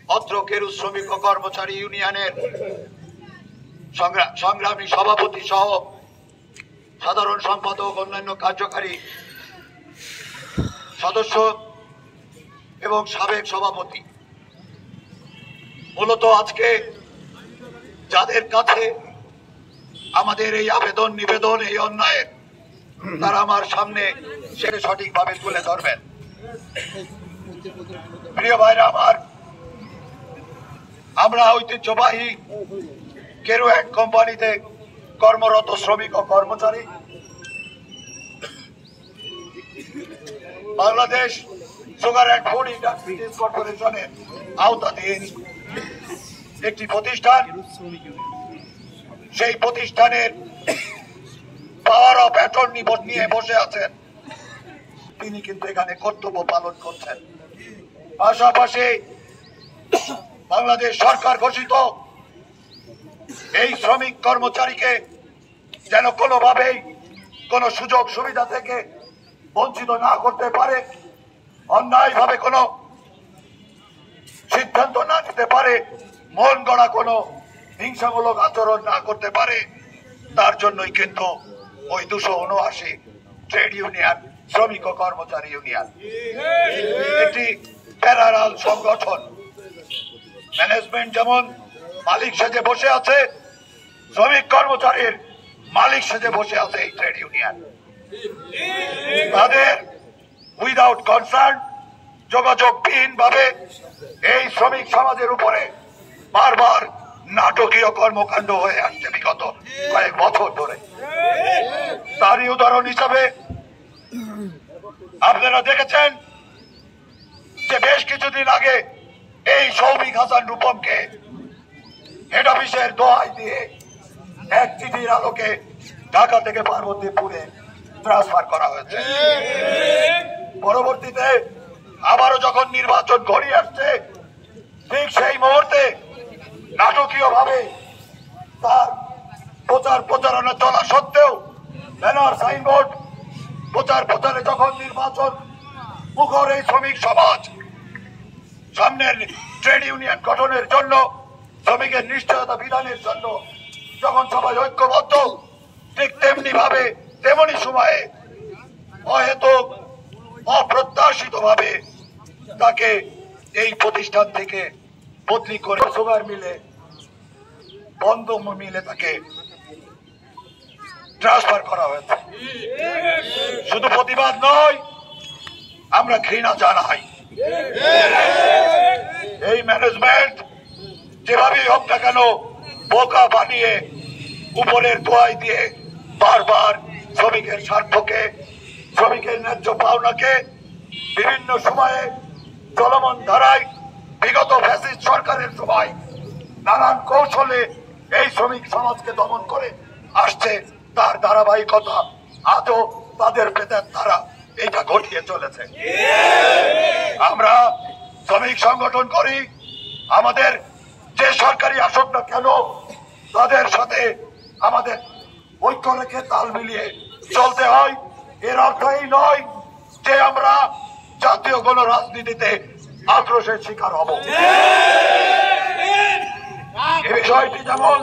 অত্র কেরু শ্রমিক ও কর্মচারী ইউনিয়নের সংগ্রামী সভাপতি সহ সাধারণ সম্পাদক, অন্যান্য কার্যকারী সদস্য এবং সাবেক সভাপতি, মূলত আজকে যাদের কাছে আমাদের এই আবেদন নিবেদন, এই অন্যায়ের, তারা আমার সামনে সেটা সঠিকভাবে তুলে ধরবেন। প্রিয় ভাইরা আমার, আমরা ঐতিহ্যবাহী কেরু অ্যান্ড কোম্পানিতে কর্মরত শ্রমিক ও কর্মচারী, Bangladesh sugar and food industries কর্পোরেশনের আওতাধীন একটি প্রতিষ্ঠান। সেই প্রতিষ্ঠানের পাওয়ার অফ অ্যাটর্নি নিয়ে বসে আছেন, তিনি কিন্তু এখানে কর্তব্য পালন করছেন। পাশাপাশি বাংলাদেশ সরকার ঘোষিত এই শ্রমিক কর্মচারীকে যেন কোনোভাবেই কোনো সুযোগ সুবিধা থেকে বঞ্চিত না করতে পারে, অন্যায়ভাবে কোনো সিদ্ধান্ত না নিতে পারে, মন গড়া কোনো হিংসামূলক আচরণ না করতে পারে, তার জন্যই কিন্তু ওই 279 ট্রেড ইউনিয়ন, শ্রমিক ও কর্মচারী ইউনিয়ন একটি প্যারালাল সংগঠন। ম্যানেজমেন্ট যেমন মালিক সেজে বসে আছে, শ্রমিক কর্মচারীর মালিক সেজে বসে আছে এই ট্রেড ইউনিয়ন। তাদের উইদাউট কনসার্ন, যোগাযোগবিহীন ভাবে এই শ্রমিক সমাজের উপরে বারবার নাটকীয় কর্মকাণ্ড হয়ে আসছে বিগত কয়েক বছর ধরে। তারই উদাহরণ হিসাবে আপনারা দেখেছেন যে বেশ কিছুদিন আগে এই সৌমিক হাসান রূপমকে হেড অফিসের দোহাই দিয়ে এক চিঠির আলোকে ঢাকা থেকে পার্বতীপুরে ট্রান্সফার করা হয়েছে। পরবর্তীতে আবারও যখন নির্বাচন ঘনিয়ে আসছে, ঠিক সেই মুহূর্তে নাটকীয় ভাবে তার প্রচারণা চলা সত্ত্বেও ব্যানার, সাইনবোর্ড, প্রচারে যখন নির্বাচন মুখর এই শ্রমিক সমাজ সামনের ট্রেড ইউনিয়ন গঠনের জন্য, শ্রমিকের নিশ্চয়তা বিধানের জন্য যখন সবাই ঐক্যবদ্ধ, ঠিক তেমনি ভাবে তেমনি সময়ে অহেতুক অপ্রত্যাশিত ভাবে তাকে এই প্রতিষ্ঠান থেকে বদলি করে সুগার মিলে, বন্ধ মিলে তাকে ট্রান্সফার করা হয়েছে। শুধু প্রতিবাদ নয়, আমরা ঘৃণা জানাই। এই ম্যানেজমেন্ট যেভাবেই হোক না কেন বোকা বানিয়ে উপরের দোয়াই দিয়ে বারবার শ্রমিকের স্বার্থকে, শ্রমিকের ন্যায্য পাওনাকে বিভিন্ন সময়ে চলমান ধারায়, বিগত ফ্যাসিস্ট সরকারের সময় নানান কৌশলে এই শ্রমিক সমাজকে দমন করে আসছে। তার ধারাবাহিকতা আজও তাদের পেটের দ্বারা এটা ঘটিয়ে চলেছে। আমরা শ্রমিক সংগঠন করি, আমাদের যে সরকারি আসুক না কেন তাদের সাথে আমাদের ঐক্য রেখে তাল মিলিয়ে চলতে হয়। এর অর্থ এই নয় যে আমরা জাতীয় গণ রাজনীতিতে আক্রোশের শিকার হব। এই বিষয়টি যেমন